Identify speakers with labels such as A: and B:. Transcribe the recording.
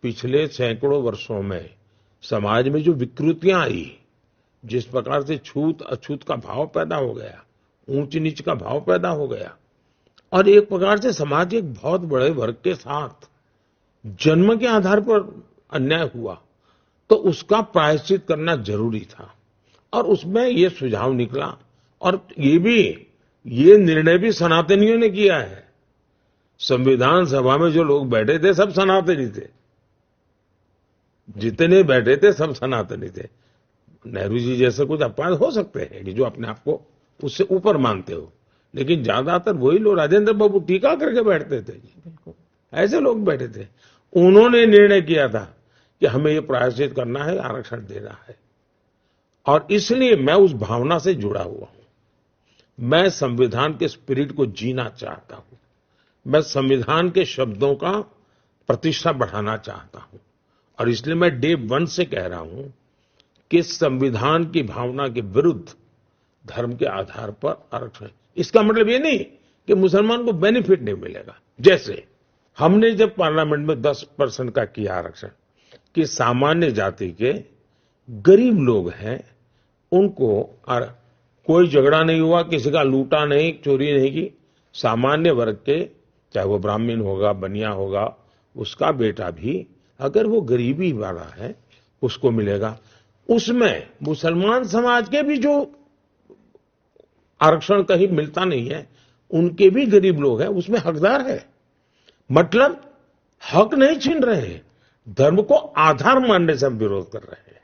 A: पिछले सैकड़ों वर्षों में समाज में जो विकृतियां आई, जिस प्रकार से छूत अछूत का भाव पैदा हो गया, ऊंच नीच का भाव पैदा हो गया और एक प्रकार से समाज एक बहुत बड़े वर्ग के साथ जन्म के आधार पर अन्याय हुआ, तो उसका प्रायश्चित करना जरूरी था। और उसमें ये सुझाव निकला और ये निर्णय भी सनातनियों ने किया है। संविधान सभा में जो लोग बैठे थे सब सनातनी थे, जितने बैठे थे सब सनातनी थे। नेहरू जी जैसे कुछ अपवाद हो सकते हैं कि जो अपने आप को उससे ऊपर मानते हो, लेकिन ज्यादातर वही लोग, राजेंद्र बाबू टीका करके बैठते थे, ऐसे लोग बैठे थे। उन्होंने निर्णय किया था कि हमें ये प्रायश्चित करना है, आरक्षण देना है, और इसलिए मैं उस भावना से जुड़ा हुआ हूं। मैं संविधान के स्पिरिट को जीना चाहता हूं। मैं संविधान के शब्दों का प्रतिष्ठा बढ़ाना चाहता हूं, और इसलिए मैं डे वन से कह रहा हूं कि संविधान की भावना के विरुद्ध धर्म के आधार पर आरक्षण। इसका मतलब ये नहीं कि मुसलमान को बेनिफिट नहीं मिलेगा। जैसे हमने जब पार्लियामेंट में 10% का किया आरक्षण, कि सामान्य जाति के गरीब लोग हैं उनको, और कोई झगड़ा नहीं हुआ, किसी का लूटा नहीं, चोरी नहीं की, सामान्य वर्ग के, चाहे वो ब्राह्मण होगा, बनिया होगा, उसका बेटा भी अगर वो गरीबी वाला है उसको मिलेगा। उसमें मुसलमान समाज के भी जो आरक्षण कहीं मिलता नहीं है, उनके भी गरीब लोग हैं, उसमें हकदार है। मतलब हक नहीं छीन रहे हैं, धर्म को आधार मानने से हम विरोध कर रहे हैं।